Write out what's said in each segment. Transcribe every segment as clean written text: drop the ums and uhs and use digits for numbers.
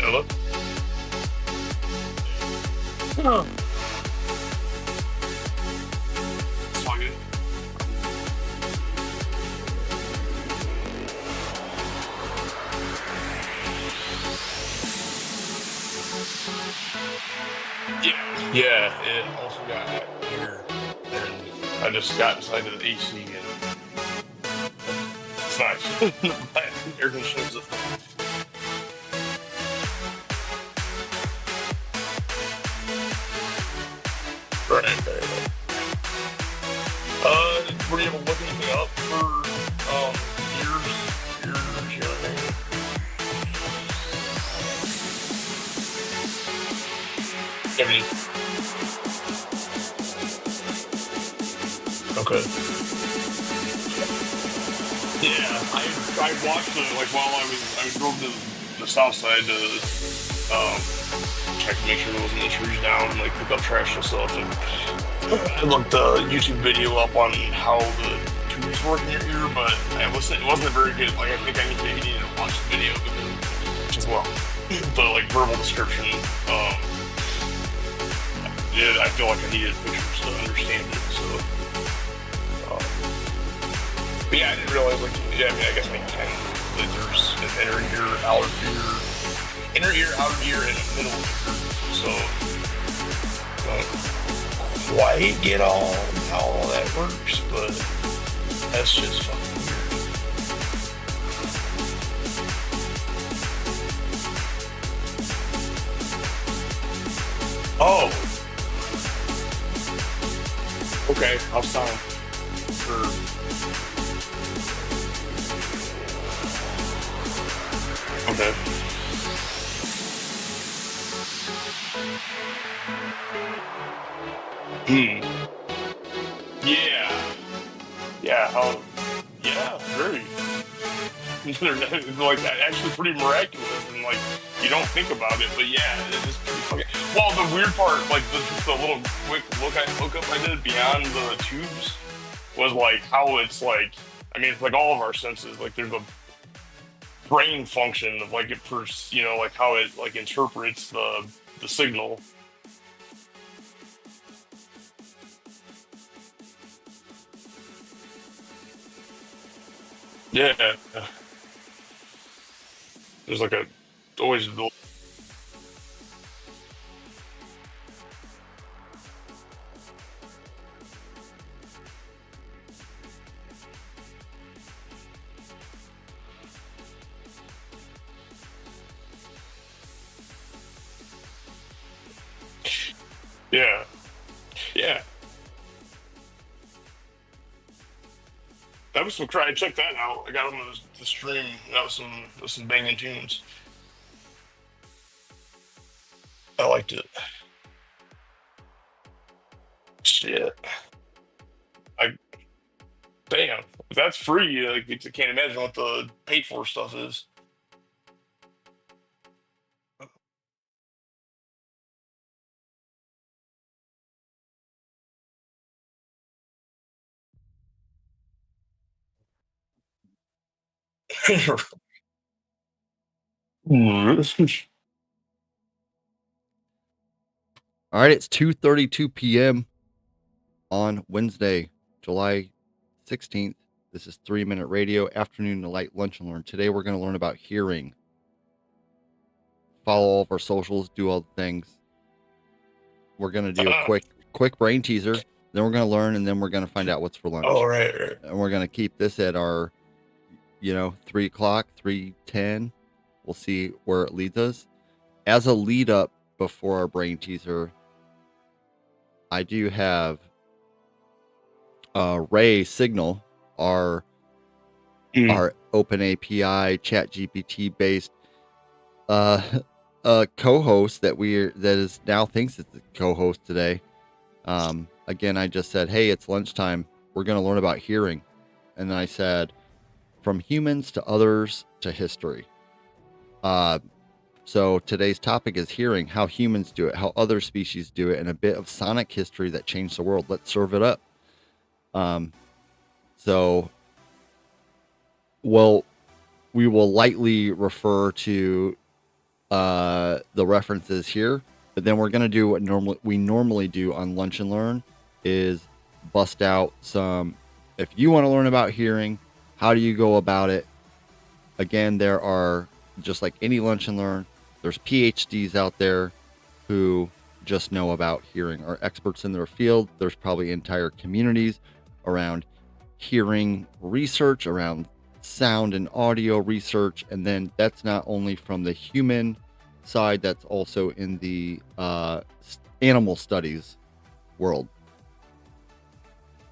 Hello? Oh, it's all good. Yeah, it also got here, and I just got inside the AC, and it's nice. Air conditioning system. Right. Were you able to look anything up for years, everything? Okay. Yeah, I watched it like while I drove to the south side to um check to make sure there wasn't any trees down and like pick up trash and stuff. And I looked the YouTube video up on how the tubes work in your ear, but it wasn't a very good. Like I think I maybe need to watch the video as well. The like verbal description. Yeah, I feel like I needed pictures to understand it. So, but yeah, I didn't realize like yeah. I mean, I guess I can. Like there's an inner ear, outer ear, and a middle ear. So, don't quite get how all that works, but that's just fucking weird. Oh, okay. I'll sign for. Okay. Hmm. Yeah. Yeah. Yeah. Very. They're like actually pretty miraculous, and like you don't think about it, but yeah, it is pretty fucking. Well, the weird part, like the little quick look up I did beyond the tubes was like how it's like. I mean, it's like all of our senses. Like there's a brain function of like like how it like interprets the signal. Yeah, there's like a always. Yeah, yeah. That was some cry. Check that out. I got on the stream. That was some banging tunes. I liked it. Shit. I damn. If that's free, like I can't imagine what the paid for stuff is. All right, it's 2:32 p.m. on Wednesday, July 16th. This is 3-Minute Radio, Afternoon to Light Lunch and Learn. Today we're going to learn about hearing. Follow all of our socials, do all the things. We're going to do a quick brain teaser. Then we're going to learn, and then we're going to find out what's for lunch. Oh, right. And we're going to keep this at our, 3 o'clock, 3:10. We'll see where it leads us. As a lead up before our brain teaser, I do have Ray Signal, our open API chat GPT based co-host that is now thinks it's the co-host today. Again, I just said, hey, it's lunchtime. We're going to learn about hearing. And then I said, from humans to others to history. So today's topic is hearing, how humans do it, how other species do it, and a bit of sonic history that changed the world. Let's serve it up. So, well, we will lightly refer to the references here. But then we're gonna do what we normally do on Lunch and Learn is bust out some. If you want to learn about hearing, how do you go about it? Again, there are, just like any Lunch and Learn, there's PhDs out there who just know about hearing, are experts in their field. There's probably entire communities around hearing research, around sound and audio research, and then that's not only from the human side, that's also in the animal studies world.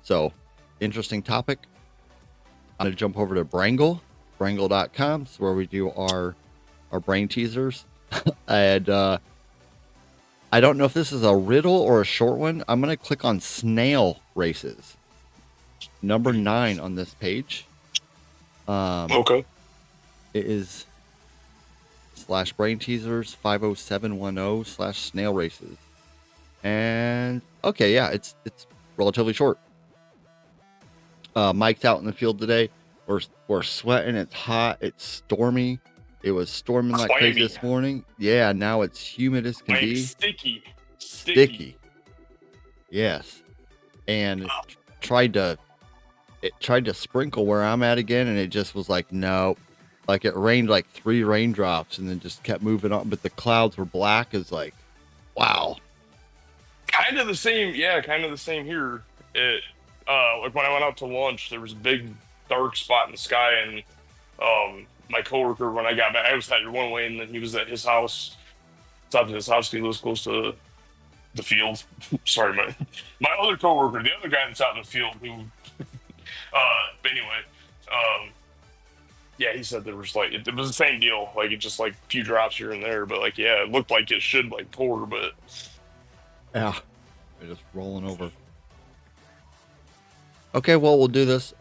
So, interesting topic. I'm going to jump over to Brangle.com. It's where we do our brain teasers. And I don't know if this is a riddle or a short one. I'm going to click on snail races. Number 9 on this page. Okay. It is /brain teasers 50710 / snail races. And okay, yeah, it's relatively short. Mike's out in the field today. We're sweating. It's hot. It's stormy. It was storming like crazy this morning. Yeah, now it's humid as can be. Sticky. Yes. And it tried to sprinkle where I'm at again, and it just was like, no. Like it rained like 3 raindrops and then just kept moving on. But the clouds were black. It's like, wow. Kind of the same here. Like when I went out to lunch, there was a big dark spot in the sky, and my coworker, when I got back, I was headed one way, and then he was at his house. Stopped at his house. He lives close to the field. Sorry, my other coworker, the other guy that's out in the field, who, but anyway, yeah, he said there was like it was the same deal. Like it just like a few drops here and there, but like yeah, it looked like it should like pour, but yeah, they're just rolling over. Okay, well, we'll do this.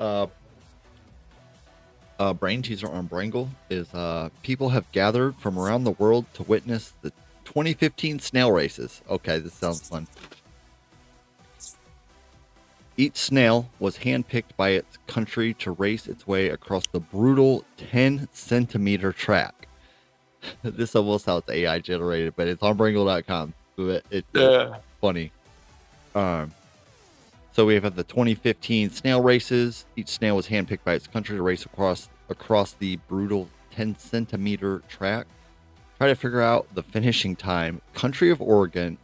Brain teaser on Brangle is people have gathered from around the world to witness the 2015 snail races. Okay, this sounds fun. Each snail was handpicked by its country to race its way across the brutal 10-centimeter track. This almost sounds AI generated, but it's on Brangle.com. It's funny. So we have the 2015 snail races. Each snail was handpicked by its country to race across the brutal 10-centimeter track. Try to figure out the finishing time. Country of Oregon.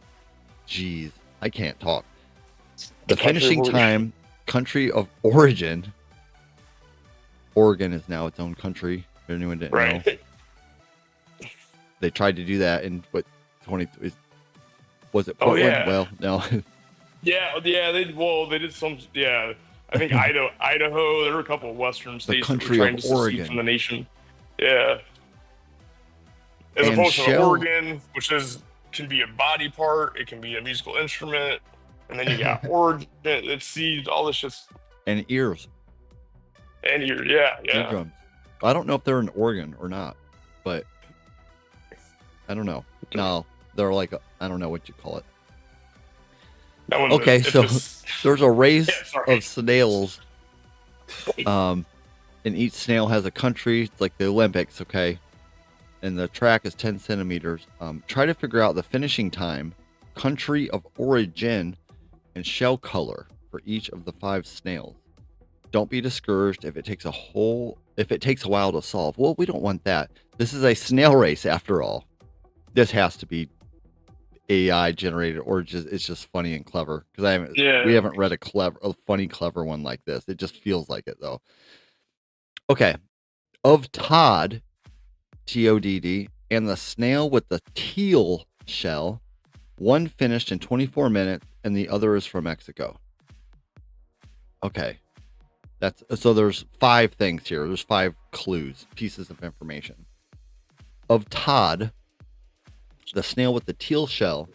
Jeez, I can't talk. The finishing time, country of origin. Oregon is now its own country. If anyone didn't know. They tried to do that in what 20 was it Portland? Oh, yeah. Well, no. Yeah, they did some. Yeah, I think Idaho. There were a couple of Western states the country that were trying of to Oregon secede from the nation. Yeah, as and opposed to Oregon, which can be a body part, it can be a musical instrument, and then you got Oregon. Let's see, all this shit. And ears. And ears, yeah. Eardrums. I don't know if they're in Oregon or not, but I don't know. No, they're like I don't know what you call it. Okay, so there's a race of snails. And each snail has a country. It's like the Olympics, okay? And the track is 10 centimeters. Try to figure out the finishing time, country of origin, and shell color for each of the 5 snails. Don't be discouraged if it takes a while to solve. Well, we don't want that. This is a snail race after all. This has to be AI generated, or it's just funny and clever, because we haven't read a funny clever one like this. It just feels like it though. Okay, of Todd, TODD, and the snail with the teal shell, one finished in 24 minutes and the other is from Mexico. Okay, so there's 5 things here. There's 5 clues, pieces of information. Of Todd, the snail with the teal shell,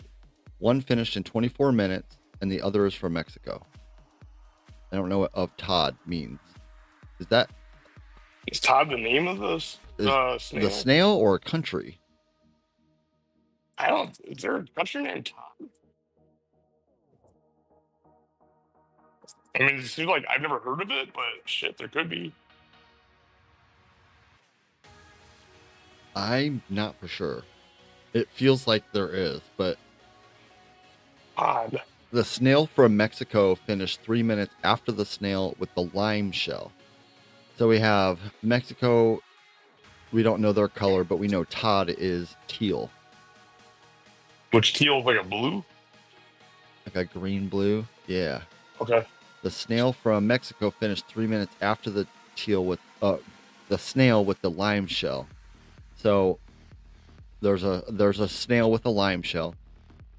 one finished in 24 minutes, and the other is from Mexico. I don't know what of Todd means. Is Todd the name of this snail? The snail or a country? Is there a country named Todd? I mean, it seems like I've never heard of it, but shit, there could be. I'm not for sure. It feels like there is, but Odd. the snail from Mexico finished 3 minutes after the snail with the lime shell. So we have Mexico. We don't know their color, but we know Todd is teal, Which teal is like a blue? like a green blue. Yeah. Okay. The snail from Mexico finished 3 minutes after the teal with the snail with the lime shell. So there's a snail with a lime shell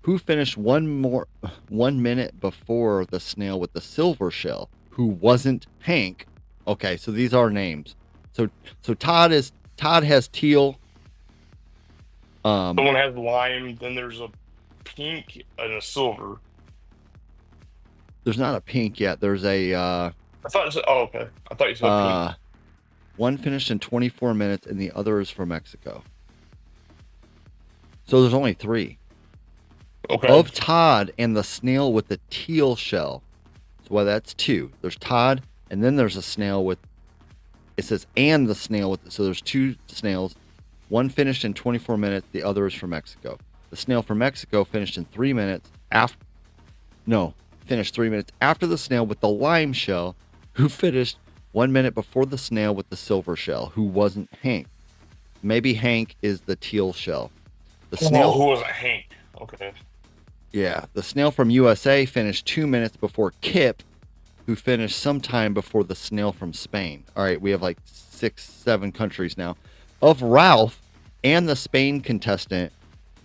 who finished 1 minute before the snail with the silver shell, who wasn't Hank. Okay, so these are names. So Todd has teal. Someone has lime, then there's a pink and a silver. There's not a pink yet. There's a I thought it said, oh, okay. I thought you said pink. one finished in 24 minutes and the other is from Mexico. So there's only 3. Okay. Of Todd and the snail with the teal shell. So that's 2. There's Todd, and then there's a snail with, it says, and the snail with, so there's 2 snails. One finished in 24 minutes, the other is from Mexico. The snail from Mexico finished in 3 minutes finished 3 minutes after the snail with the lime shell, who finished 1 minute before the snail with the silver shell, who wasn't Hank. Maybe Hank is the teal shell. The snail, who was a Hank? Okay. yeah, the snail from USA finished 2 minutes before Kip, who finished sometime before the snail from Spain. All right, we have like 6-7 countries now. Of Ralph and the Spain contestant,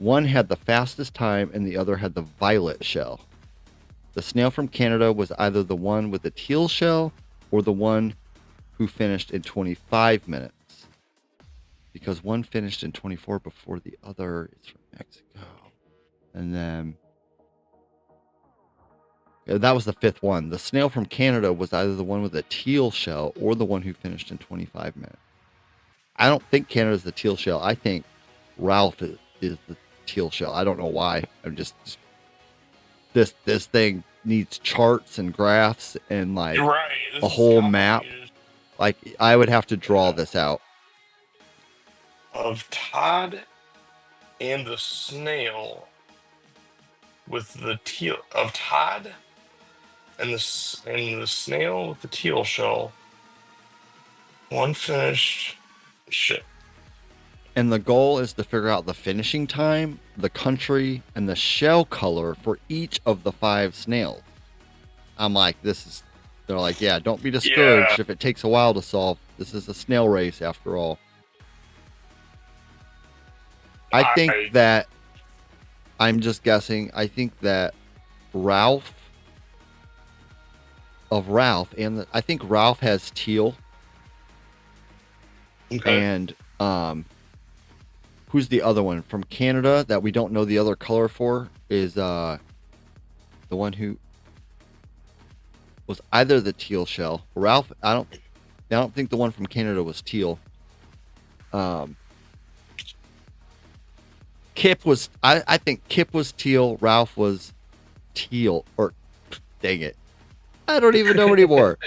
one had the fastest time and the other had the violet shell. The snail from Canada was either the one with the teal shell or the one who finished in 25 minutes. Because one finished in 24 before the other is from Mexico. And then that was the 5th one. The snail from Canada was either the one with the teal shell or the one who finished in 25 minutes. I don't think Canada's the teal shell. I think Ralph is the teal shell. I don't know why. I'm just this thing needs charts and graphs and like Right. a whole map. Like I would have to draw this out. Of Todd and the snail with the teal, of Todd and the snail with the teal shell. One finished. Shit. And the goal is to figure out the finishing time, the country, and the shell color for each of the 5 snails. I'm like, they're like, yeah, don't be discouraged if it takes a while to solve. This is a snail race after all. I think that, I'm just guessing, I think that Ralph, I think Ralph has teal. Okay. And who's the other one from Canada that we don't know the other color for is the one who was either the teal shell. Ralph, I don't think the one from Canada was teal. Kip was, I think Kip was teal. Ralph was teal, or dang it, I don't even know anymore.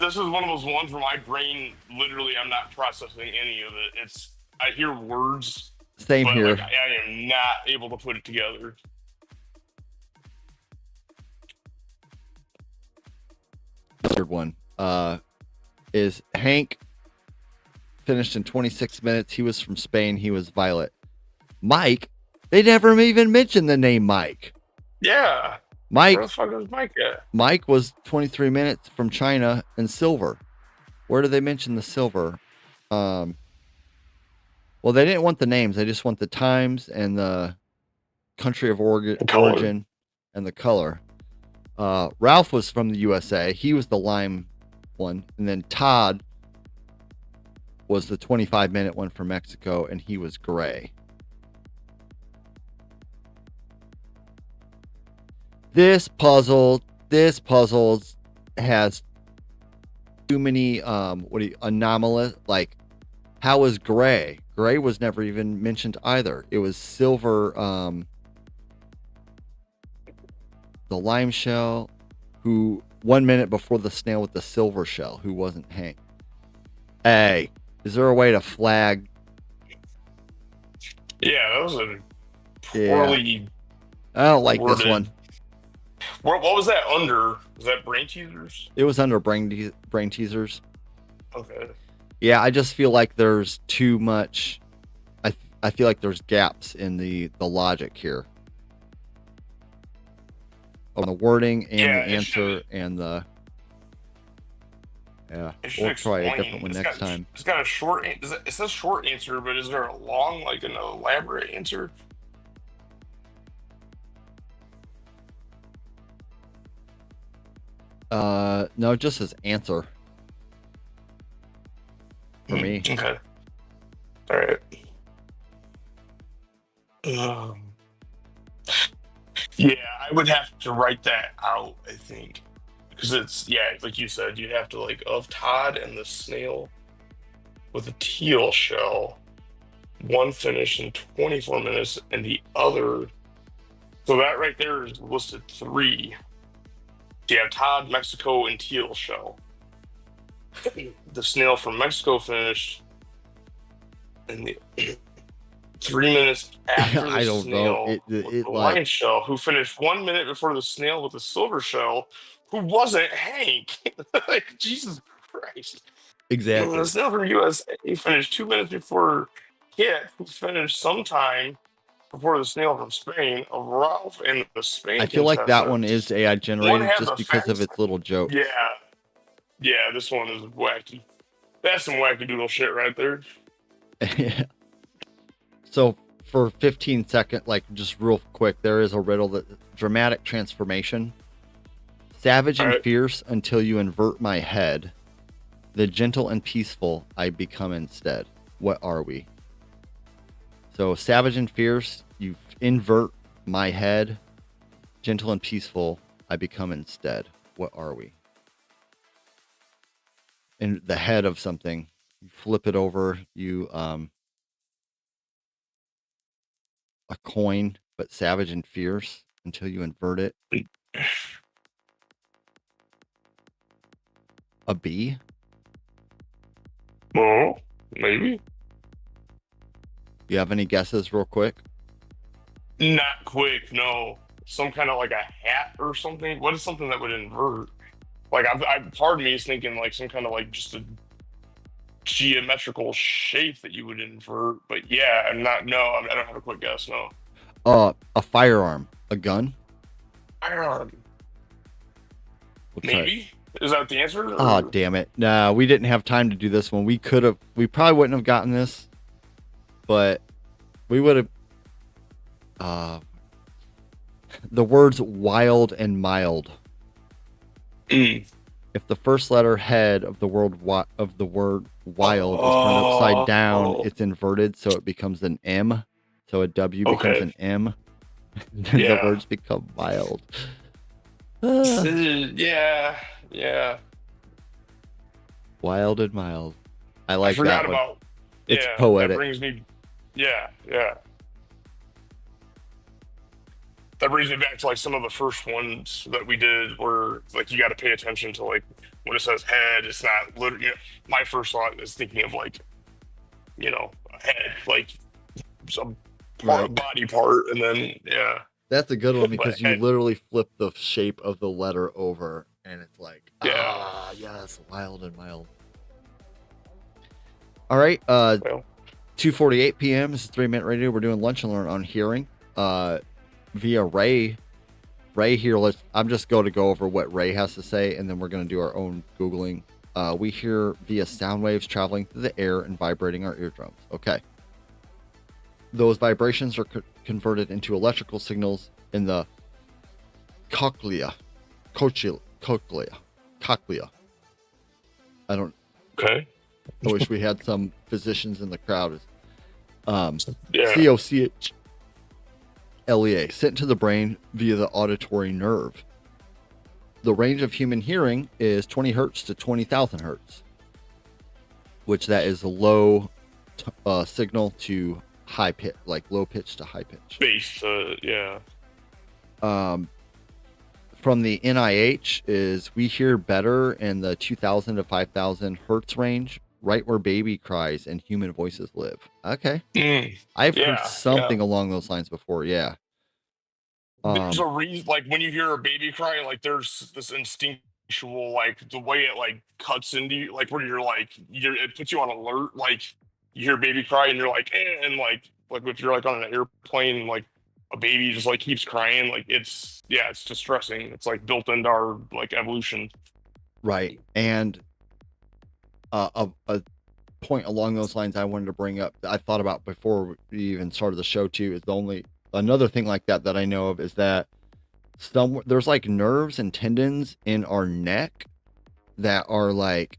This is one of those ones where my brain, literally, I'm not processing any of it. I hear words. Same but here. Like, I am not able to put it together. Third one is Hank. Finished in 26 minutes. He was from Spain. He was violet. Mike. They never even mentioned the name Mike. Yeah. Mike. Where the fuck was Mike at? Mike was 23 minutes from China and silver. Where do they mention the silver? Well, they didn't want the names. They just want the times and the country of origin and the color. Ralph was from the USA. He was the lime one. And then Todd was the 25-minute one from Mexico, and he was gray. This puzzle has too many anomalous, like, how is gray? Gray was never even mentioned either. It was silver, the lime shell, who 1 minute before the snail with the silver shell, who wasn't Hank. Hey, is there a way to flag Yeah, that was a Yeah, poorly I don't like this worded. one. What was that under? Was that brain teasers? It was under brain teasers. Okay. Yeah, I just feel like there's too much. I feel like there's gaps in the logic here on the wording and the Yeah, it should. answer and the. Yeah, It should we'll try a different explain. one next time. It's got a short. It says short answer, but is there a long, like an elaborate answer? No, just as answer for me. Okay. All right. Um, yeah, I would have to write that out, I think, because it's yeah, like you said, you have to like of Todd and the snail with a teal shell, one finished in 24 minutes, and the other. So that right there is listed three. You have Todd, Mexico, and teal shell. The snail from Mexico finished in the 3 minutes after the I don't know. snail with It the like white shell, who finished 1 minute before the snail with the silver shell, who wasn't Hank. Like, Jesus Christ. The exactly. snail from USA finished 2 minutes before Kit, who finished sometime before the snail from Spain, of Ralph and the I Spain feel like that contestant. one is AI One generated had just the because of fastest. its little Yeah, jokes. yeah, this one is wacky. That's some wacky doodle shit right there. So for 15 seconds, like just real quick, there is a riddle that dramatic transformation. Savage All and right. fierce until you invert my head. The gentle and peaceful I become instead. What are we? So savage and fierce, you invert my head. Gentle and peaceful I become instead. What are we? In the head of something, you flip it over, you a coin, but savage and fierce until you invert it. A bee? Well, maybe. You have any guesses real quick? Not quick, no. Some kind of like a hat or something. What is something that would invert? Like, part of me is thinking like some kind of like just a geometrical shape that you would invert. But yeah, I'm not. No, I don't have a quick guess. No. A firearm, a gun. Iron. We'll try. Maybe. Is that the answer? Oh, Or... damn it! Nah, we didn't have time to do this one. We could have. We probably wouldn't have gotten this, but we would have. The words wild and mild. Mm. If the first letter head of the word wild is turned upside down, Oh, it's inverted, so it becomes an M. So a W becomes okay. an M. Then the Yeah. words become mild. Ah, Yeah. Yeah. wild and mild. I I like forgot that one. about. It's Yeah. That poetic. brings me. Yeah. Yeah. That brings me back to like some of the first ones that we did where like you got to pay attention to like when it says head, it's not literally, my first thought is thinking of like, a head, like some Right. body part. And then, yeah, That's a good one but because you head, literally flip the shape of the letter over and it's like, yeah, yes, wild and mild. All right, well, 2:48 p.m. This is 3 Minute Radio. We're doing lunch and learn on hearing via Ray. Ray here, I'm just going to go over what Ray has to say and then we're going to do our own Googling. We hear via sound waves traveling through the air and vibrating our eardrums. Okay. Those vibrations are converted into electrical signals in the cochlea. I don't. okay, I wish we had some physicians in the crowd. yeah, Cochlea, sent to the brain via the auditory nerve. The range of human hearing is 20 hertz to 20,000 hertz, which that is a low signal to high pitch, like low pitch to high pitch. base, yeah, From the NIH is we hear better in the 2,000 to 5,000 hertz range right where baby cries and human voices live. Okay. Mm. I've heard Yeah, yeah. something along those lines before. Yeah. There's Um, a reason, like when you hear a baby cry, like there's this instinctual, like the way it like cuts into you, like where you're like, it puts you on alert. Like you hear a baby cry and you're like, and like if you're like on an airplane, like a baby just like keeps crying, like yeah, it's distressing. It's like built into our like evolution. right. And a point along those lines I wanted to bring up that I thought about before we even started the show too is the only another thing like that I know of is that there's like nerves and tendons in our neck that are like,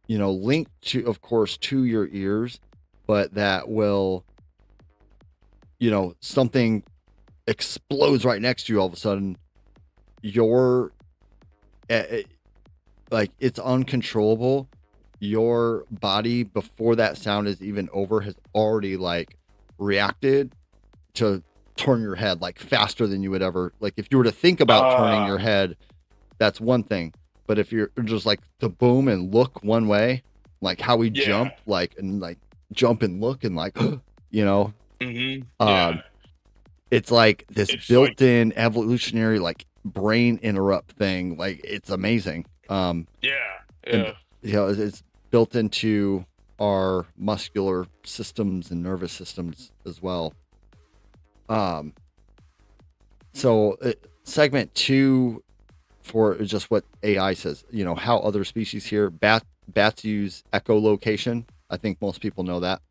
linked to, of course, to your ears, but that will, something explodes right next to you all of a sudden. Your like it's uncontrollable. Your body before that sound is even over has already like reacted to turn your head like faster than you would ever, like if you were to think about turning Uh, your head, that's one thing. But if you're just like the boom and look one way, like how we yeah. jump, like and like jump and look and like, you know, Yeah. um, it's like this It's like, built-in evolutionary like brain interrupt thing. Like it's amazing. yeah, And yeah. it's built into our muscular systems and nervous systems as well. Um, so segment 2 for just what AI says, how other species here, bats use echolocation. I think most people know that.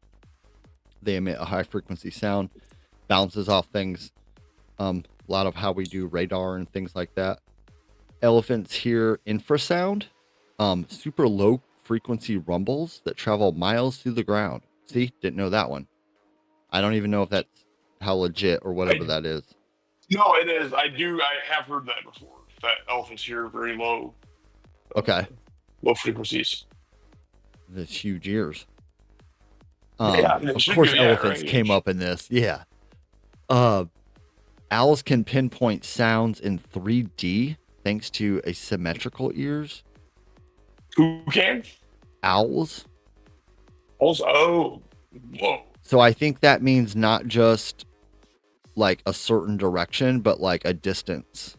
They emit a high frequency sound, bounces off things. A lot of how we do radar and things like that. Elephants hear infrasound, super low frequency rumbles that travel miles through the ground. See, didn't know that one. I don't even know if that's how legit or whatever I that is. No, it is. I have heard that before. That elephants hear very Okay, low frequencies. that's huge ears. Yeah, it Of should be. course, Yeah, elephants came range. up in this. Yeah. Uh, Owls can pinpoint sounds in 3D thanks to asymmetrical ears. Who can? Owls. Also, oh, whoa. So I think that means not just like a certain direction, but like a distance.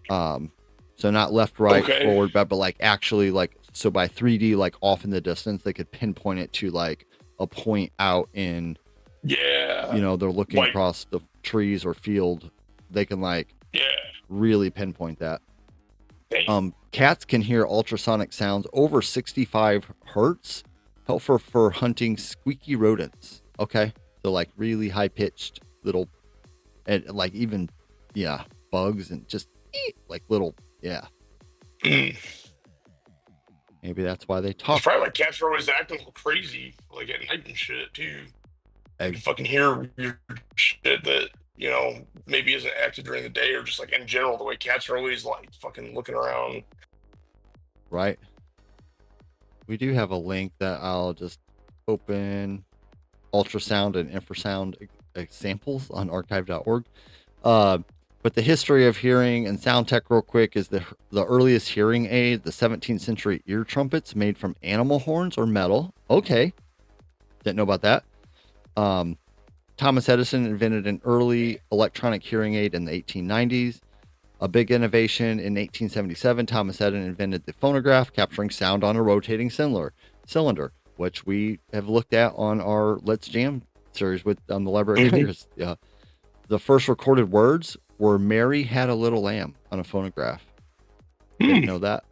Um, so not left, right, Okay. forward, but like actually like so by 3D, like off in the distance, they could pinpoint it to like a point out in, Yeah. they're looking Like, across the trees or field. They can like yeah. really pinpoint that. Dang. Cats can hear ultrasonic sounds over 65 hertz, helpful for hunting squeaky rodents. Okay, so like really high pitched little, and like even, yeah, bugs and just like little, yeah. Mm. Maybe that's why they It's talk. probably like cats are always acting crazy, like at night and shit too. You can Egg, fucking hear weird shit that maybe isn't acted during the day, or just like in general the way cats are always like fucking looking around. right? We do have a link that I'll just open ultrasound and infrasound examples on archive.org. Uh, but the history of hearing and sound tech, real quick, is the earliest hearing aid, the 17th century ear trumpets made from animal horns or metal. Okay, didn't know about that. Um, Thomas Edison invented an early electronic hearing aid in the 1890s. A big innovation in 1877, Thomas Edison invented the phonograph, capturing sound on a rotating cylinder, which we have looked at on our Let's Jam series with on the Library of Mm-hmm. Congress. The first recorded words were "Mary had a little lamb" on a phonograph. Didn't Mm. know that.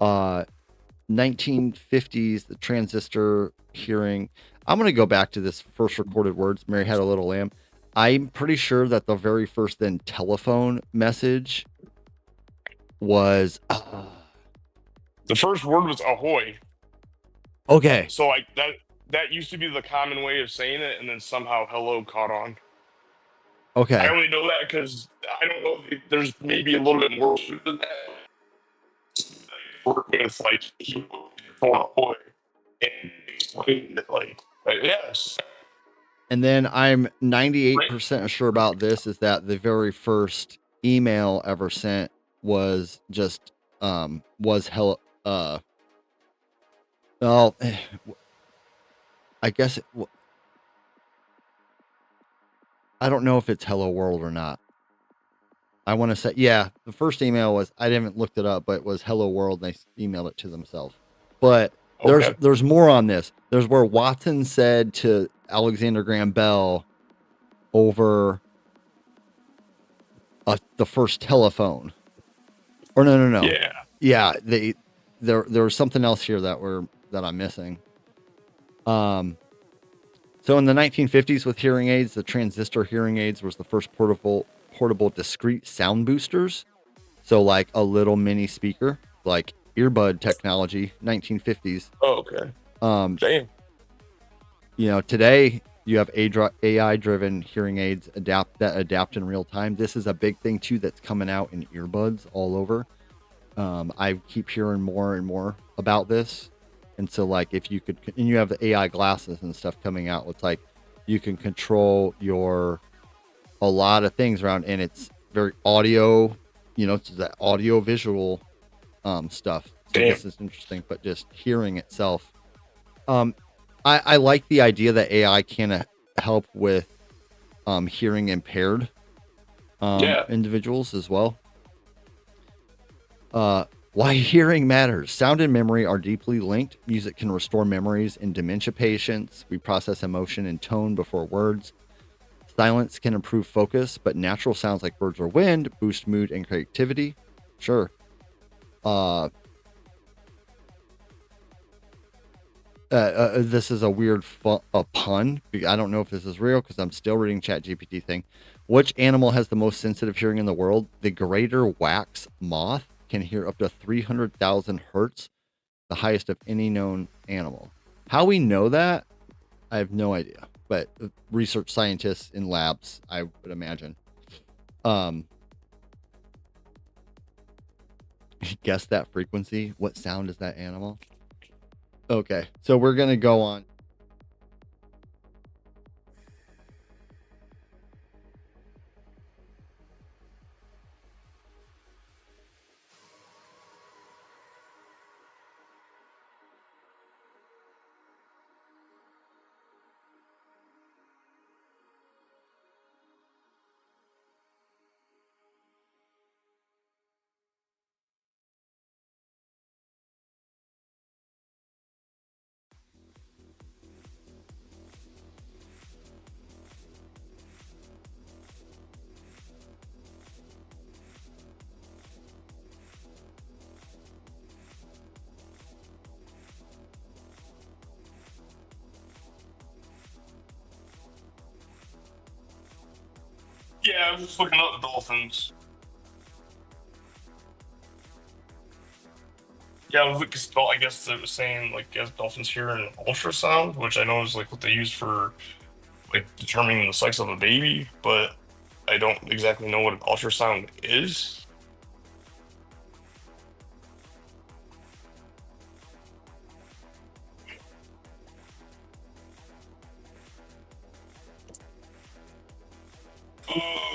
Uh, 1950s, the transistor hearing. I'm going to go back to this first recorded words, "Mary had a little lamb." I'm pretty sure that the very first then telephone message was The first word was ahoy. okay. So like that used to be the common way of saying it, and then somehow hello caught on. I Okay. only know that because I don't know if there's maybe a little bit more to that. Work with like he for ahoy and explain it like yes. And then I'm Right. 98% sure about this is that the very first email ever sent was just was hello Well, I guess I don't know if it's Hello World or not. I want to say, yeah, the first email was, I haven't looked it up, but it was Hello World, and they emailed it to themselves. But Okay. there's more on this. There's where Watson said to Alexander Graham Bell over the first telephone, or no. Yeah. Yeah, there was something else here that I'm missing. So in the 1950s, with hearing aids, the transistor hearing aids was the first portable discrete sound boosters. So like a little mini speaker, like earbud technology, 1950s. Oh, okay. Um, Damn. Today you have AI-driven hearing aids that adapt in real time. This is a big thing too that's coming out in earbuds all over. I keep hearing more and more about this, and so like if you could, and you have the AI glasses and stuff coming out, it's like you can control a lot of things around, and it's very audio. It's that audio visual stuff. So Damn. this is interesting, but just hearing itself. Um, I like the idea that AI can help with hearing impaired Yeah. individuals as well. Why hearing matters. Sound and memory are deeply linked. Music can restore memories in dementia patients. We process emotion and tone before words. Silence can improve focus, but natural sounds like birds or wind boost mood and creativity. Sure. Uh, this is a weird pun. I don't know if this is real because I'm still reading ChatGPT thing. Which animal has the most sensitive hearing in the world? The greater wax moth can hear up to 300,000 hertz, the highest of any known animal. How we know that, I have no idea. But research scientists in labs, I would imagine. Guess that frequency. What sound is that animal? Okay, so we're gonna go on. Yeah, I was just looking up the dolphins. Yeah, because I guess it was saying like as dolphins hear an ultrasound, which I know is like what they use for like determining the sex of a baby, but I don't exactly know what an ultrasound is.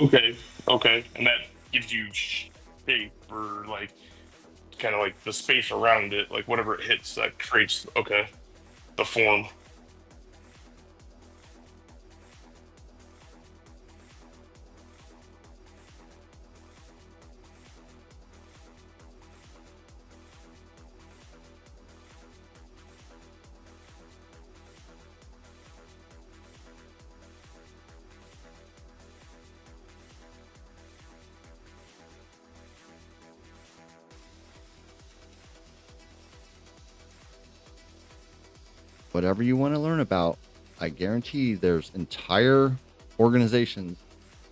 Okay, okay, and that gives you shape or like kind of like the space around it, like whatever it hits that creates okay the form. Whatever you want to learn about, I guarantee there's entire organizations.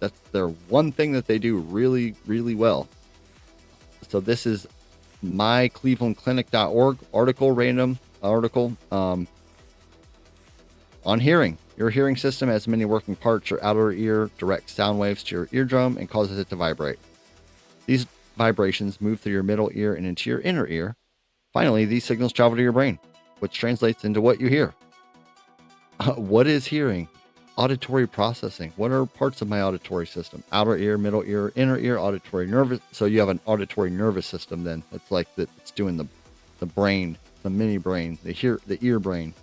That's their one thing that they do really, really well. So this is myclevelandclinic.org article, random article on hearing. Your hearing system has many working parts. Your outer ear directs sound waves to your eardrum and causes it to vibrate. These vibrations move through your middle ear and into your inner ear. Finally, these signals travel to your brain, which translates into what you hear. What is hearing? Auditory processing. What are parts of my auditory system? Outer ear, middle ear, inner ear, auditory nervous. So you have an auditory nervous system then. It's like that. It's doing the brain the mini brain, the ear brain.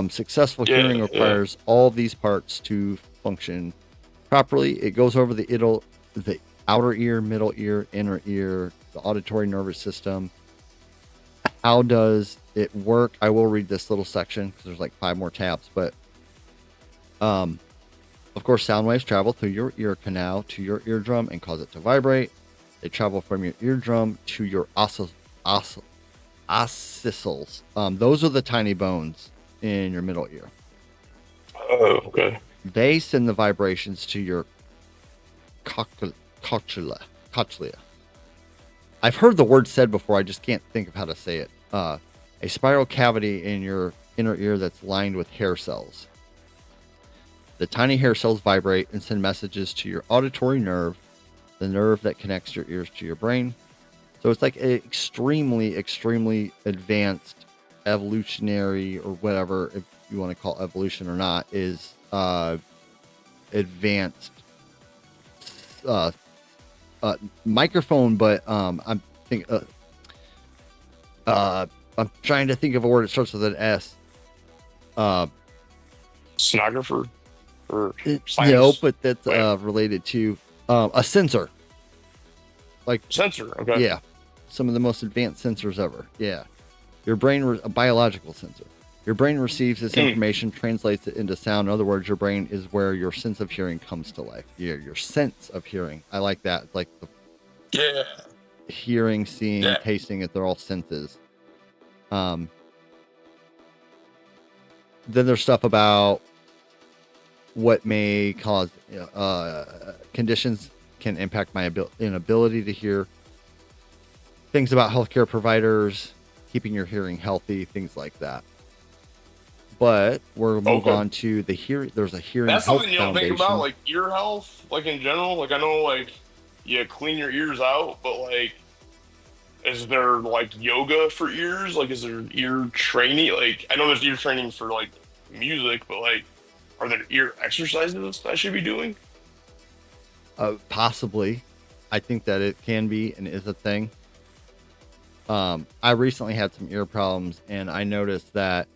Successful Yeah, hearing requires all these parts to function properly. It goes over the outer ear, middle ear, inner ear, the auditory nervous system. How does it work? I will read this little section because there's like 5 more tabs, but of course, sound waves travel through your ear canal to your eardrum and cause it to vibrate. They travel from your eardrum to your ossicles. Those are the tiny bones in your middle ear. Oh, okay. They send the vibrations to your cochlea. I've heard the word said before. I just can't think of how to say it. A spiral cavity in your inner ear that's lined with hair cells. The tiny hair cells vibrate and send messages to your auditory nerve, the nerve that connects your ears to your brain. So it's like an extremely, extremely advanced evolutionary, or whatever, if you want to call evolution or not, is advanced microphone. But I'm trying to think of a word that starts with an S. Sonographer or science? No, but that's related to a sensor. Like Sensor. Okay. Yeah, some of the most advanced sensors ever. Yeah, your brain, a biological sensor. Your brain receives this information, translates it into sound. In other words, your brain is where your sense of hearing comes to life. Your sense of hearing. I like that. It's like the hearing, seeing, tasting. They're all senses. Then there's stuff about what may cause conditions can impact my inability to hear. Things about healthcare providers, keeping your hearing healthy, things like that. But we'll move on to the hearing. There's a hearing That's health something you don't foundation. think about, like ear health, like in general. Like I know, like you clean your ears out, but like, is there like yoga for ears? Like, is there ear training? Like, I know there's ear training for like music, but like, are there ear exercises I should be doing? Possibly. I think that it can be and is a thing. I recently had some ear problems, and I noticed that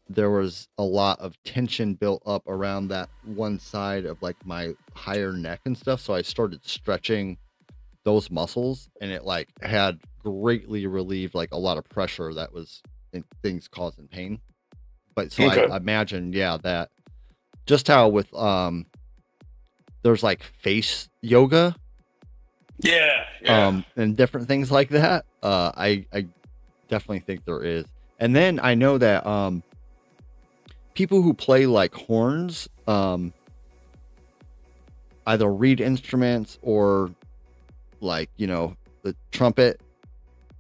there was a lot of tension built up around that one side of like my higher neck and stuff. So I started stretching those muscles, and it like had greatly relieved like a lot of pressure that was in things causing pain. But so I imagine, that just how with there's like face yoga, and different things like that. I definitely think there is. And then I know that people who play like horns, either reed instruments or like, the trumpet,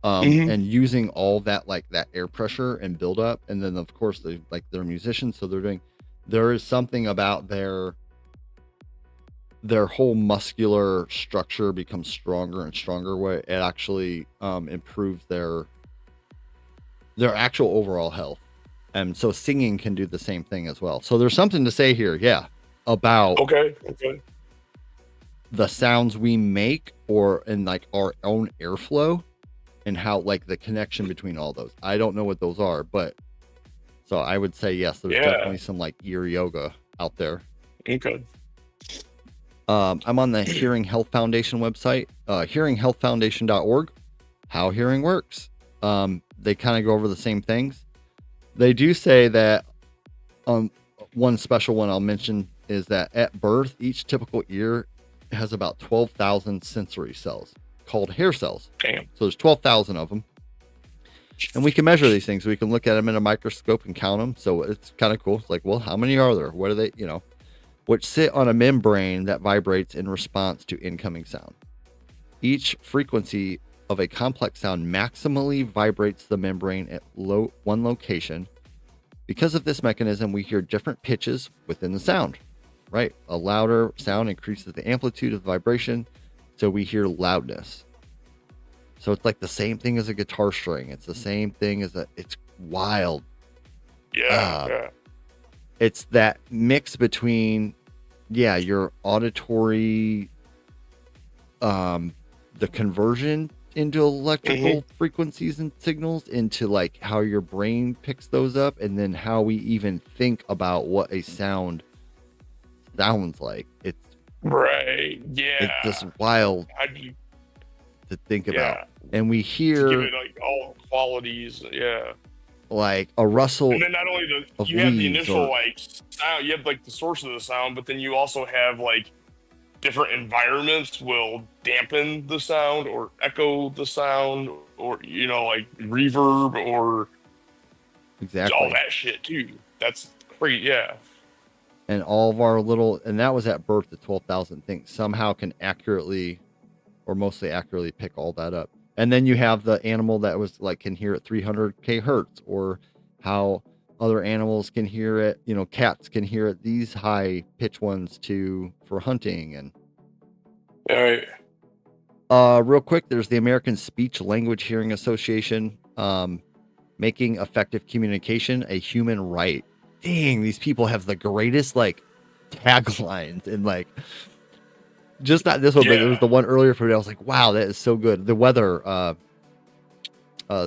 and using all that, like that air pressure and build up. And then of course they're musicians. So there is something about their whole muscular structure becomes stronger and stronger, where it actually improves their actual overall health. And so singing can do the same thing as well. So there's something to say here, about the sounds we make, or in like our own airflow, and how like the connection between all those. I don't know what those are, but so I would say yes, there's definitely some like ear yoga out there. I'm on the Hearing Health Foundation website, hearinghealthfoundation.org. How hearing works. They kind of go over the same things. They do say that one special one I'll mention is that at birth, each typical ear has about 12,000 sensory cells called hair cells. Damn. So there's 12,000 of them. And we can measure these things. We can look at them in a microscope and count them. So it's kind of cool. It's like, well, how many are there? What are they, which sit on a membrane that vibrates in response to incoming sound. Each frequency of a complex sound maximally vibrates the membrane at one location. Because of this mechanism, we hear different pitches within the sound, right? A louder sound increases the amplitude of the vibration, so we hear loudness. So it's like the same thing as a guitar string. It's the same thing it's wild. It's that mix between, your auditory, the conversion into Hmm. electrical frequencies and signals, into like how your brain picks those up, and then how we even think about what a sound sounds like. Right. It's just Yeah. wild How do you? to think about. Yeah. And we To give hear it like all qualities. Yeah. like a rustle And then not only of you have the leaves initial or like sound, you have like the source of the sound, but then you also have like different environments will dampen the sound or echo the sound or like reverb or all exactly. that shit too. That's great. Yeah. And all of our little, and that was at birth, the 12,000 things somehow can accurately or mostly accurately pick all that up. And then you have the animal that was like can hear at 300k hertz, or how other animals can hear it. Cats can hear at these high pitch ones too for hunting. And All right. real quick, there's the American Speech Language Hearing Association, making effective communication a human right. Dang, these people have the greatest like taglines, and like just not this one, but there was Yeah. the one earlier for me. I was like, wow, that is so good. The weather Yeah.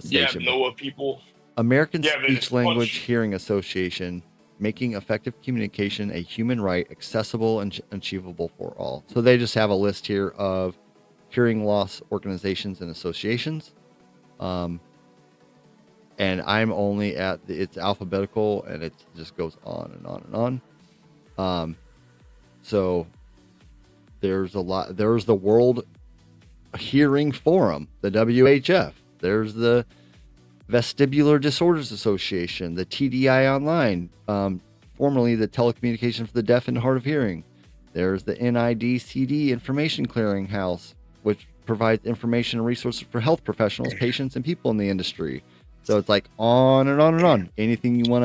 station, but Noah people. American Yeah. They Speech just Language punch. Hearing Association, making effective communication a human right, accessible and achievable for all. So they just have a list here of hearing loss organizations and associations. Um, and I'm only at it's alphabetical, and it just goes on and on and on. So there's a lot. There's the World Hearing Forum, the WHF. There's the Vestibular Disorders Association, the TDI Online, formerly the Telecommunication for the Deaf and Hard of Hearing. There's the NIDCD Information Clearinghouse, which provides information and resources for health professionals, patients, and people in the industry. So it's like on and on and on. Anything you want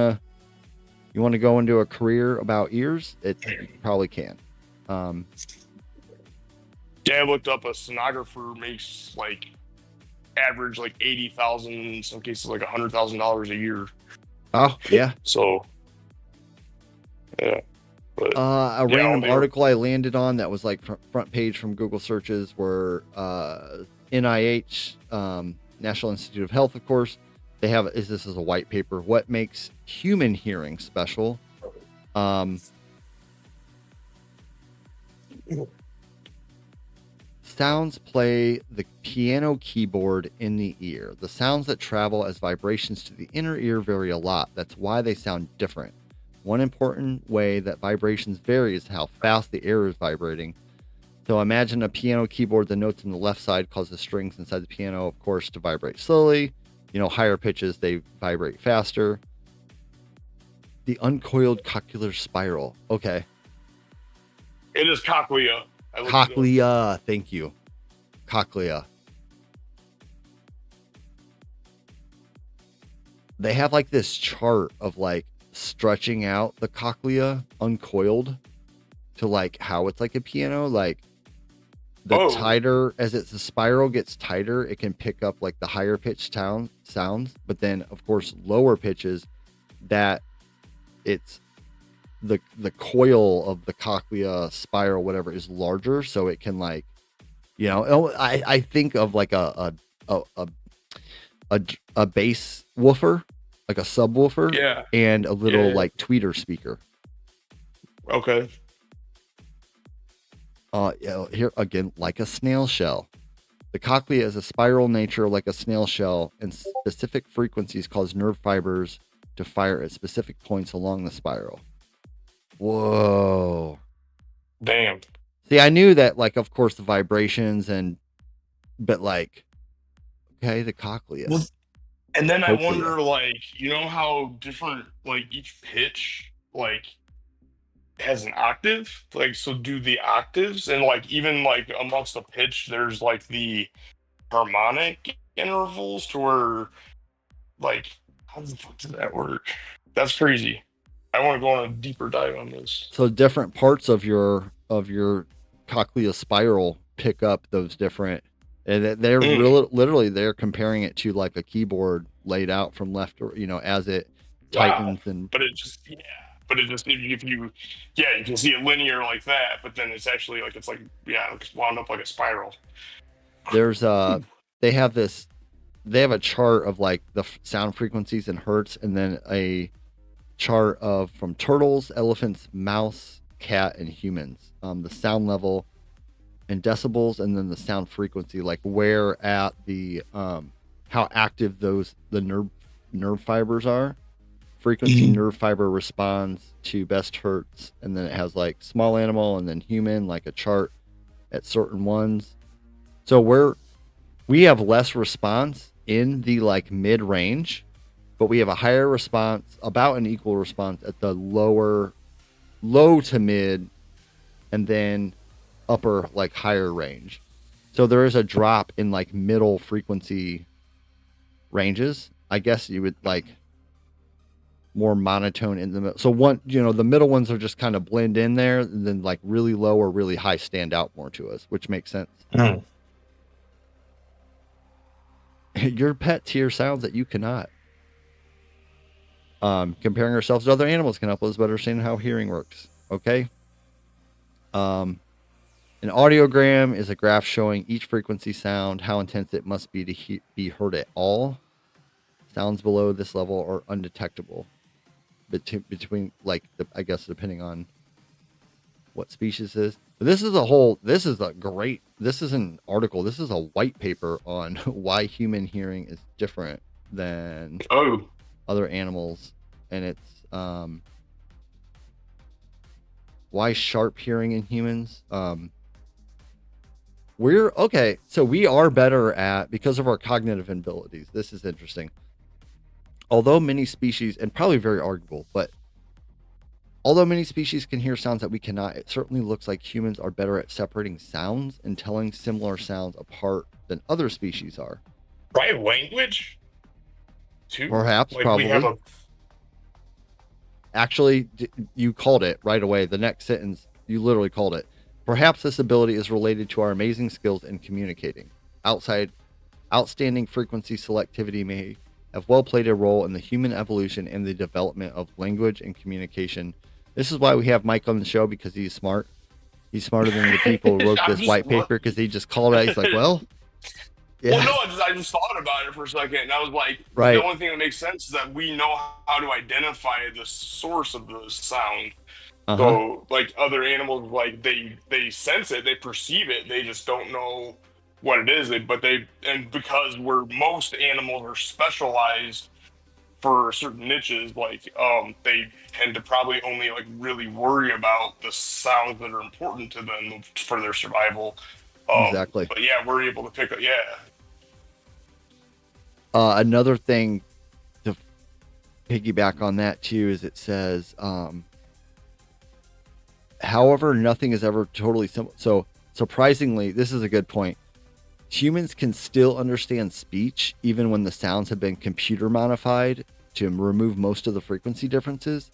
to go into a career about ears, you probably can. Yeah. I looked up a sonographer makes like average like 80,000, in some cases like $100,000 a year. Oh yeah. So yeah. But A yeah, all random they were. article I landed on that was like front page from Google searches were NIH, National Institute of Health, of course. They have this is a white paper. What makes human hearing special? Sounds play the piano keyboard in the ear. The sounds that travel as vibrations to the inner ear vary a lot. That's why they sound different. One important way that vibrations vary is how fast the air is vibrating. So imagine a piano keyboard. The notes on the left side cause the strings inside the piano, of course, to vibrate slowly. Higher pitches, they vibrate faster. The uncoiled cochlear spiral. Okay. It is cochlea. I looked it up. Cochlea. Thank you. Cochlea. They have like this chart of like stretching out the cochlea uncoiled to like how it's like a piano. Like the Oh, tighter as the spiral gets tighter, it can pick up like the higher pitched sounds. But then, of course, lower pitches, that it's the coil of the cochlea spiral, whatever, is larger, so it can like, I think of like a bass woofer, like a subwoofer, yeah. and a little Yeah. like tweeter speaker. Okay. Here again, like a snail shell. The cochlea is a spiral nature like a snail shell, and specific frequencies cause nerve fibers to fire at specific points along the spiral. Whoa. Damn. See, I knew that, like, of course, the vibrations but like, okay, the cochlea. Well, and then I Cochlea. wonder, like, how different, like, each pitch, like, has an octave? Like, so do the octaves, and, like, even, like, amongst a pitch, there's, like, the harmonic intervals to where, like, how the fuck does that work? That's crazy. I want to go on a deeper dive on this. So different parts of your cochlea spiral pick up those different, and they're Mm, really literally they're comparing it to like a keyboard laid out from left, or as it wow. tightens. And But it just, if you, yeah, you can see it linear like that, but then it's actually like, it's like, yeah, it's wound up like a spiral. there's Ooh. they have this, they have a chart of like the sound frequencies in hertz, and then a chart of from turtles, elephants, mouse, cat, and humans. The sound level in decibels, and then the sound frequency, like where at the how active the nerve fibers are. Frequency nerve fiber responds to best hertz, and then it has like small animal and then human, like a chart at certain ones. So we have less response in the like mid range, but we have a higher response, about an equal response at the low to mid, and then upper, like higher range. So there is a drop in like middle frequency ranges. I guess you would like more monotone in the middle. So one, the middle ones are just kind of blend in there, and then like really low or really high stand out more to us, which makes sense. Your pets hear sounds that you cannot. Comparing ourselves to other animals can help us better understand how hearing works. Okay. An audiogram is a graph showing each frequency sound, how intense it must be to be heard at all. Sounds below this level are undetectable. Between like I guess depending on what species is. But this is an article. This is a white paper on why human hearing is different than other animals, and it's why sharp hearing in humans. So we are better at, because of our cognitive abilities. This is interesting. Although many species, and probably very arguable, but although many species can hear sounds that we cannot, it certainly looks like humans are better at separating sounds and telling similar sounds apart than other species are. Right, language too? Perhaps, like probably. Actually, you called it right away. The next sentence, you literally called it. Perhaps this ability is related to our amazing skills in communicating. Outstanding frequency selectivity may have well played a role in the human evolution and the development of language and communication. This is why we have Mike on the show, because he's smart. He's smarter than the people who wrote this white paper, because he just called it. He's like, well, yeah. Well, no, I just thought about it for a second, and I was like, right. The only thing that makes sense is that we know how to identify the source of the sound. So, like other animals, like they sense it, they perceive it, they just don't know what it is. And because most animals are specialized for certain niches, like they tend to probably only like really worry about the sounds that are important to them for their survival. Exactly. But yeah, we're able to pick up. Yeah. Another thing to piggyback on that too is it says, however, nothing is ever totally simple. So surprisingly, this is a good point. Humans can still understand speech even when the sounds have been computer modified to remove most of the frequency differences.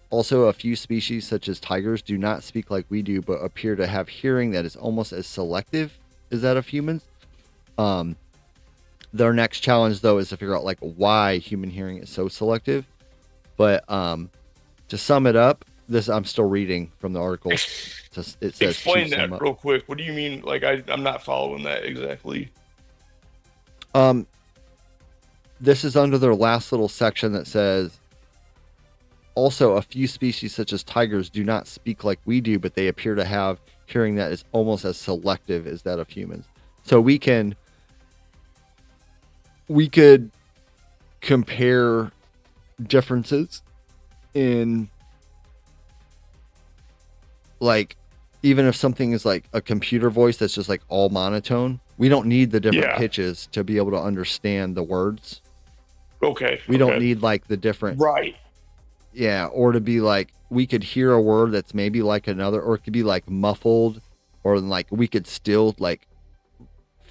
Also, a few species such as tigers do not speak like we do, but appear to have hearing that is almost as selective as that of humans. Their next challenge, though, is to figure out like why human hearing is so selective. But to sum it up, I'm still reading from the article. It says, explain that real quick. What do you mean? Like I'm not following that exactly. This is under their last little section that says, also a few species such as tigers do not speak like we do, but they appear to have hearing that is almost as selective as that of humans. So we could compare differences in, like, even if something is like a computer voice that's just like all monotone, we don't need the different pitches to be able to understand the words. Okay. We don't need like the different. Right. Yeah. Or to be like, we could hear a word that's maybe like another, or it could be like muffled, or like we could still like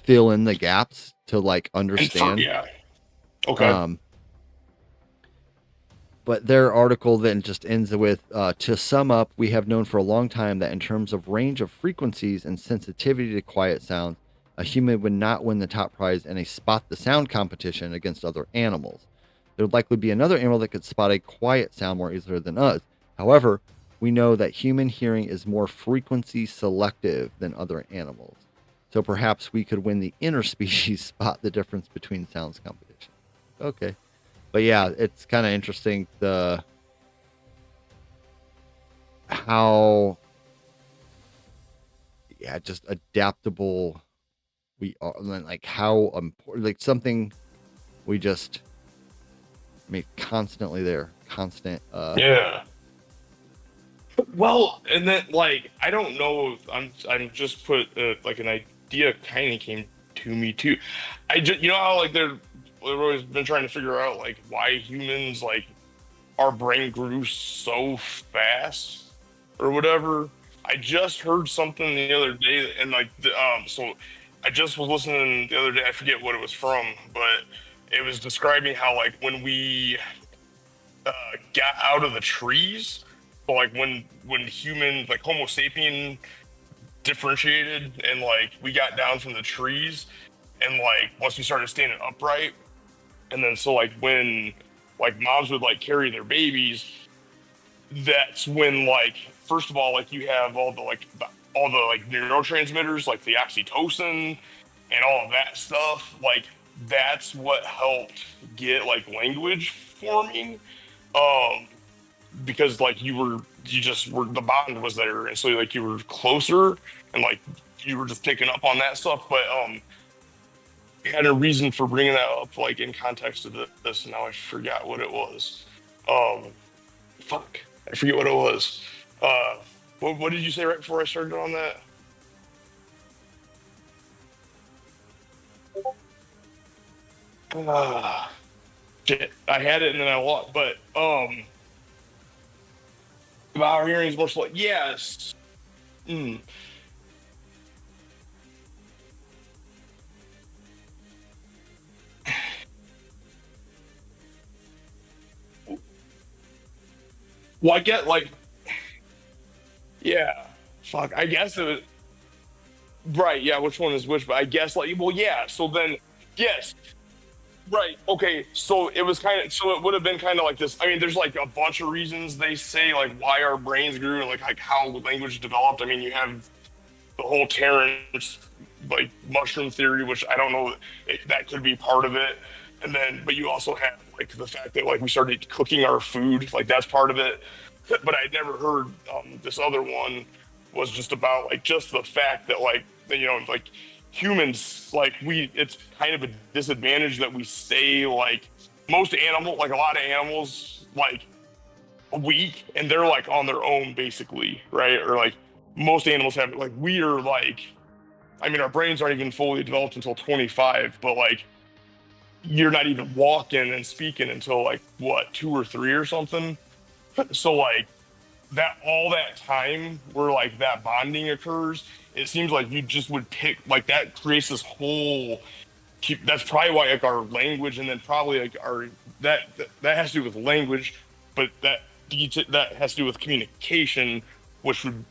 fill in the gaps to like understand. Yeah. Okay. But their article then just ends with, to sum up, we have known for a long time that in terms of range of frequencies and sensitivity to quiet sounds, a human would not win the top prize in a spot the sound competition against other animals. There would likely be another animal that could spot a quiet sound more easily than us. However, we know that human hearing is more frequency selective than other animals. So perhaps we could win the interspecies spot the difference between sounds competition. Okay. But yeah, it's kind of interesting how just adaptable we are, and like how important, like something we just make constantly there, constant. Yeah. Well, and then like I don't know if I'm just put like an idea kind of came to me too. I just how like they've always been trying to figure out like why humans like our brain grew so fast or whatever. I just heard something the other day, and like so I just was listening the other day. I forget what it was from, but it was describing how like when we got out of the trees, so like when humans like Homo sapien differentiated and like we got down from the trees, and like once we started standing upright, and then so like when like moms would like carry their babies, that's when like first of all like you have all the like neurotransmitters like the oxytocin and all of that stuff, like that's what helped get like language forming, um because like you just were the bond was there, and so like you were closer, and like you were just picking up on that stuff. But I had a reason for bringing that up like in context of this, and now I forgot what it was. um Fuck, I forget what it was. Uh, what did you say right before I started on that? Ah, shit, I had it and then I lost. But about our hearing is more slow. Yes. Mm. Well, I get like, yeah. Fuck, I guess it was right. Yeah, which one is which? But I guess like, well, yeah. So then, yes. Right. Okay. So it was kind of. So it would have been kind of like this. I mean, there's like a bunch of reasons they say like why our brains grew and like how language developed. I mean, you have the whole Terrence like mushroom theory, which I don't know if that could be part of it. And then, but you also have like the fact that like we started cooking our food, like that's part of it. But I'd never heard this other one was just about like just the fact that like like humans like we it's kind of a disadvantage that we stay like most animal like a lot of animals like a week and they're like on their own basically, right? Or like most animals have like we are like I mean our brains aren't even fully developed until 25, but like you're not even walking and speaking until like what 2 or 3 or something. So like that all that time where like that bonding occurs, it seems like you just would pick like that creates this whole that's probably why like our language and then probably like our that has to do with language, but that has to do with communication, which would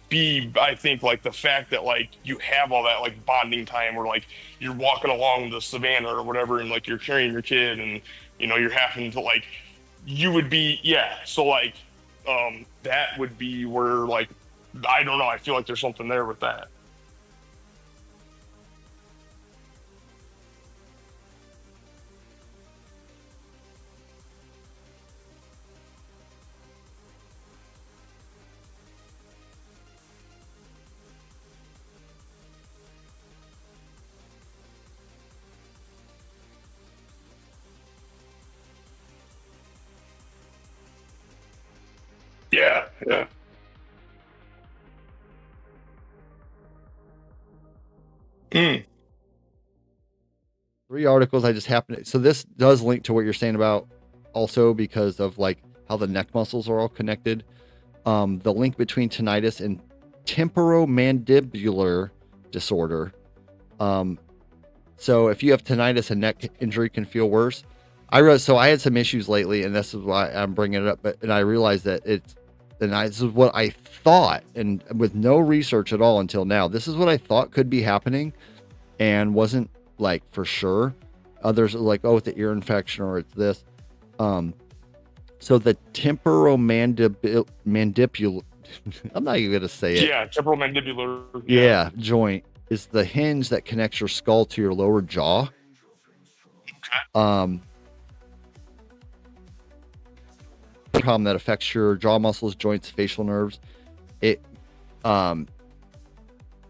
be I think like the fact that like you have all that like bonding time where like you're walking along the savannah or whatever and like you're carrying your kid and you're having to like you would be so like that would be where like I don't know, I feel like there's something there with that. Yeah, yeah. Mm, 3 articles I just happened to, so this does link to what you're saying about also because of like how the neck muscles are all connected. The link between tinnitus and temporomandibular disorder. Um, so if you have tinnitus, a neck injury can feel worse. I realized, so I had some issues lately, and this is why I'm bringing it up. But and I realized that this is what I thought, and with no research at all until now, this is what I thought could be happening, and wasn't like for sure. Others are like, oh, it's the ear infection or it's this. Um, so the temporomandibular, I'm not even gonna say it. yeah, temporomandibular. Yeah, joint. is the hinge that connects your skull to your lower jaw. Um, problem that affects your jaw muscles, joints, facial nerves. It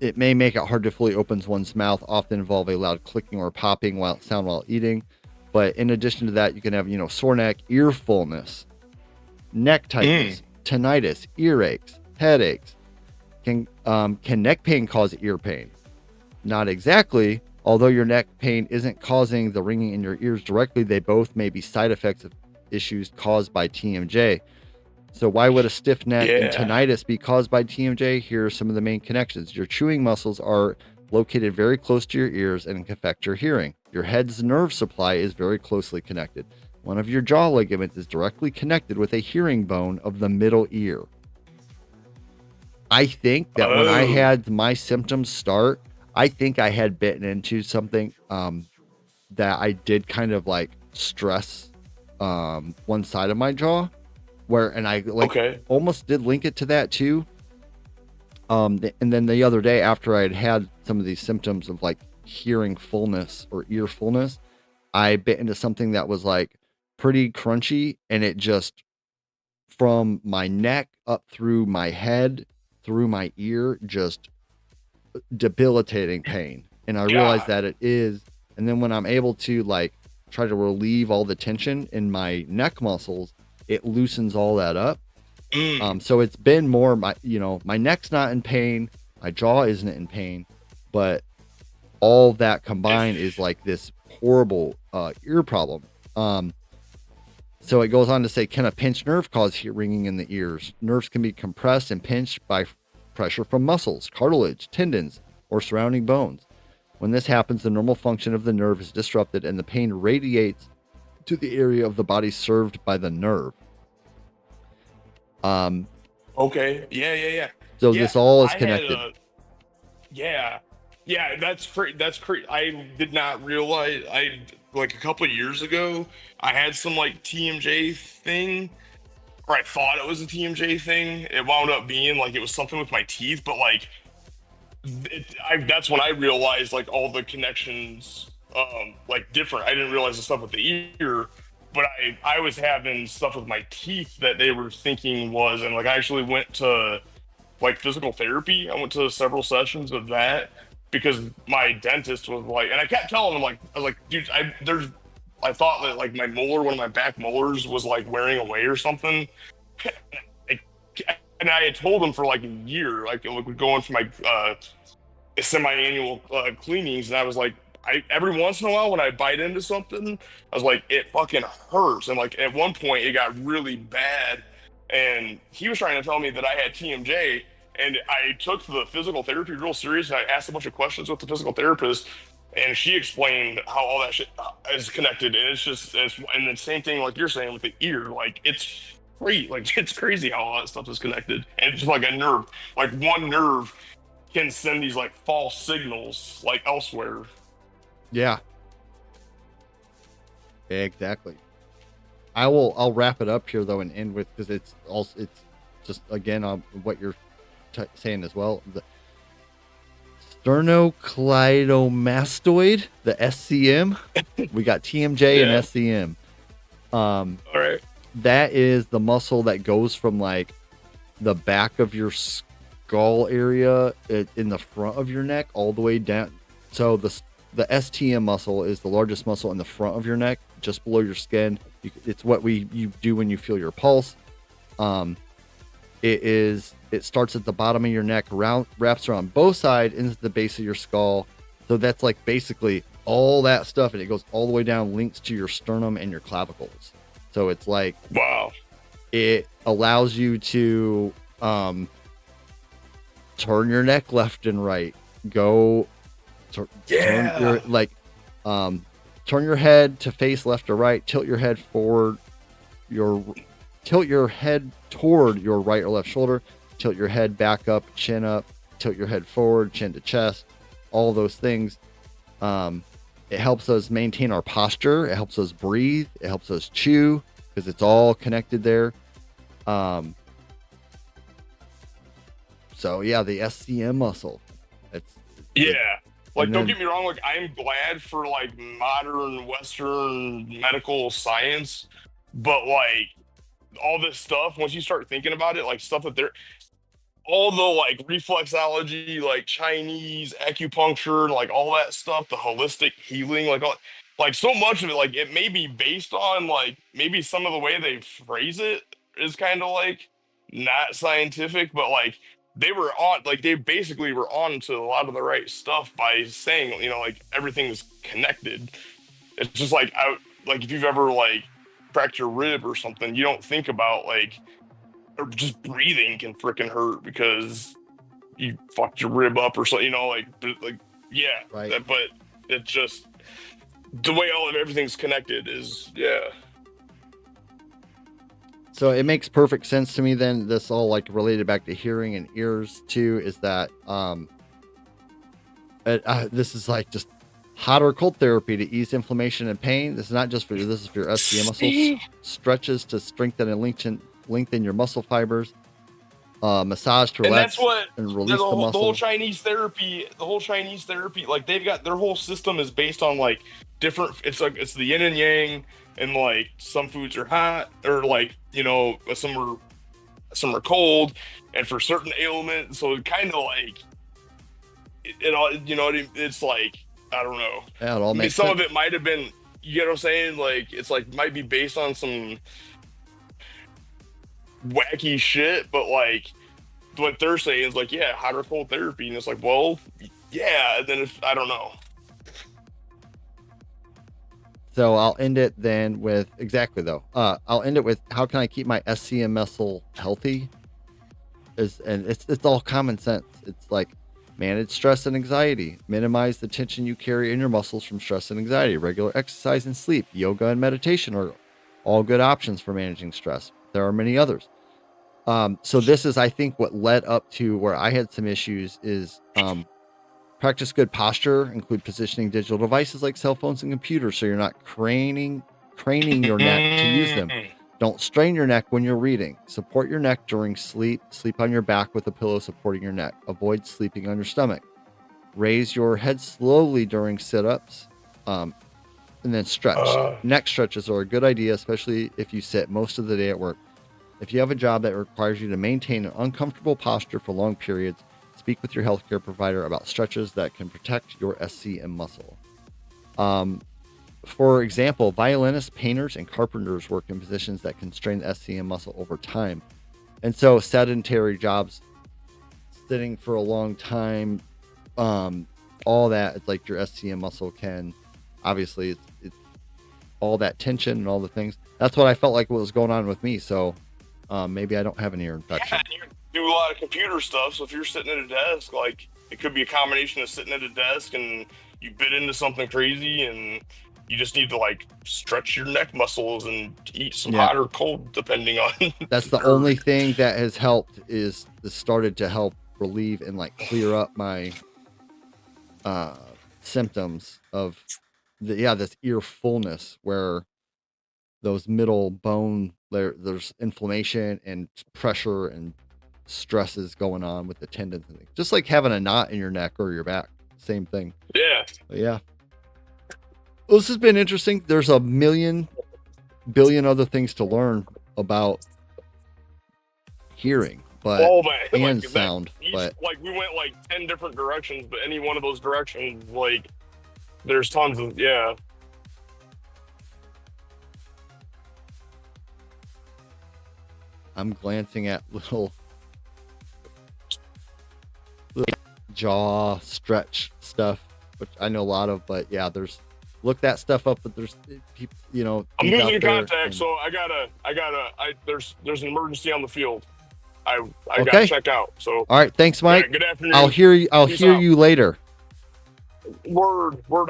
it may make it hard to fully open one's mouth, often involve a loud clicking or popping while eating. But in addition to that, you can have, sore neck, ear fullness, neck tightness, tinnitus, earaches, headaches. Can neck pain cause ear pain? Not exactly. Although your neck pain isn't causing the ringing in your ears directly, they both may be side effects of issues caused by TMJ. So why would a stiff neck and tinnitus be caused by TMJ? Here are some of the main connections. Your chewing muscles are located very close to your ears and can affect your hearing. Your head's nerve supply is very closely connected. One of your jaw ligaments is directly connected with a hearing bone of the middle ear. I think that when I had my symptoms start, I think I had bitten into something that I did kind of like stress one side of my jaw, and I almost did link it to that too. And then the other day, after I had some of these symptoms of like hearing fullness or ear fullness, I bit into something that was like pretty crunchy, and it just from my neck up through my head, through my ear, just debilitating pain. And I realized that it is. And then when I'm able to like try to relieve all the tension in my neck muscles, it loosens all that up. So it's been more my neck's not in pain, my jaw isn't in pain, but all that combined is like this horrible ear problem. So it goes on to say, can a pinched nerve cause ringing in the ears? Nerves can be compressed and pinched by pressure from muscles, cartilage, tendons, or surrounding bones. When this happens, the normal function of the nerve is disrupted and the pain radiates to the area of the body served by the nerve. Okay. Yeah. So this all is connected. That's crazy. I did not realize. Like a couple of years ago, I had some like TMJ thing, or I thought it was a TMJ thing. It wound up being like it was something with my teeth, but like that's when I realized like all the connections like different. I didn't realize the stuff with the ear, but I was having stuff with my teeth that they were thinking was, and like I actually went to like physical therapy. I went to several sessions of that because my dentist was like, and I kept telling him like, I was like, dude, I thought that like my molar, one of my back molars was like wearing away or something. And I had told him for like a year, like we're going for my semi-annual cleanings, and I was like, every once in a while when I bite into something, I was like, it fucking hurts. And like at one point it got really bad, and he was trying to tell me that I had TMJ, and I took the physical therapy real serious. I asked a bunch of questions with the physical therapist, and she explained how all that shit is connected. And and the same thing like you're saying with the ear, like it's great, like it's crazy how all that stuff is connected. And it's just like a nerve, like one nerve can send these like false signals like elsewhere. Yeah. Exactly. I'll wrap it up here though and end with, because it's just again on what you're saying as well. The sternocleidomastoid, the SCM. We got TMJ and SCM. All right. That is the muscle that goes from like the back of your skull area in the front of your neck all the way down. So the STM muscle is the largest muscle in the front of your neck, just below your skin. It's what you do when you feel your pulse. It starts at the bottom of your neck, wraps around both sides into the base of your skull. So that's like basically all that stuff, and it goes all the way down, links to your sternum and your clavicles. So it's like, wow, it allows you to turn your neck left and right, turn your head to face left or right, tilt your head forward, tilt your head toward your right or left shoulder, tilt your head back up, chin up, tilt your head forward, chin to chest, all those things. It helps us maintain our posture. It helps us breathe. It helps us chew, because it's all connected there. So yeah, the SCM muscle. Yeah. Like, And don't then get me wrong. Like, I'm glad for like modern Western medical science, but like all this stuff, once you start thinking about it, like stuff that they're all the like reflexology, like Chinese acupuncture, like all that stuff, the holistic healing, like all, like so much of it, like it may be based on like maybe some of the way they phrase it is kind of like not scientific, but like they were on, like they basically were on to a lot of the right stuff by saying, like everything's connected. It's just like like if you've ever like cracked your rib or something, you don't think about like or just breathing can freaking hurt because you fucked your rib up or something, like yeah, right. but it just the way all of everything's connected is yeah. So it makes perfect sense to me then, this all like related back to hearing and ears too, is that this is like just hot or cold therapy to ease inflammation and pain. This is not just for you, this is for your SCM muscles. Stretches to strengthen and lengthen your muscle fibers. Massage to And that's relax what and release the the whole muscles. Chinese therapy, like they've got their whole system is based on like different. It's like it's the yin and yang, and like some foods are hot, or like some are cold, and for certain ailments. So it kind of like it all, it's like I don't know. Yeah, it all I mean, makes some sense. of it might have been, you know what I'm saying? Like it's like might be based on some wacky shit, but like what they're saying is like, yeah, hot or cold therapy, and it's like, well, yeah. And then if I don't know, So I'll end it then with exactly though. I'll end it with how can I keep my SCM muscle healthy? And it's all common sense. It's like manage stress and anxiety, minimize the tension you carry in your muscles from stress and anxiety. Regular exercise and sleep, yoga and meditation are all good options for managing stress. There are many others. So this is, I think, what led up to where I had some issues is practice good posture, include positioning digital devices like cell phones and computers so you're not craning your neck to use them. Don't strain your neck when you're reading. Support your neck during sleep. Sleep on your back with a pillow supporting your neck. Avoid sleeping on your stomach. Raise your head slowly during sit-ups, and then stretch. Neck stretches are a good idea, especially if you sit most of the day at work. If you have a job that requires you to maintain an uncomfortable posture for long periods, speak with your healthcare provider about stretches that can protect your SCM muscle. For example, violinists, painters, and carpenters work in positions that can strain the SCM muscle over time. And so sedentary jobs, sitting for a long time, all that, it's like your SCM muscle can, obviously, it's all that tension and all the things. That's what I felt like what was going on with me. So maybe I don't have an ear infection. yeah, you do a lot of computer stuff. So if you're sitting at a desk, like it could be a combination of sitting at a desk and you bit into something crazy, and you just need to like stretch your neck muscles and eat some hot or cold, depending on. That's the only thing that has helped is this started to help relieve and like clear up my symptoms of this ear fullness where those middle bone there's inflammation and pressure and stresses going on with the tendons and things. Just like having a knot in your neck or your back, same thing. Yeah. But yeah. Well, this has been interesting. There's a billion other things to learn about hearing, but and like sound. But like we went like 10 different directions, but any one of those directions, like there's tons of yeah. I'm glancing at little jaw stretch stuff, which I know a lot of, but yeah, look that stuff up, but there's people, I'm things out losing there, contact, and so there's an emergency on the field. I Okay. gotta check out. So all right, thanks, Mike. yeah, good afternoon. I'll hear you. Peace out. You later. Word. Right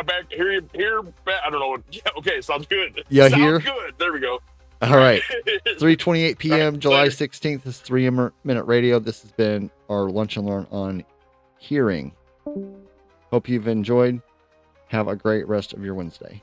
back. Here. I don't know what. Yeah, okay, sounds good. Yeah, sounds here? good. There we go. All right. 3:28 p.m. All right, July later. 16th is 3-minute radio. This has been our Lunch and Learn on hearing. Hope you've enjoyed. Have a great rest of your Wednesday.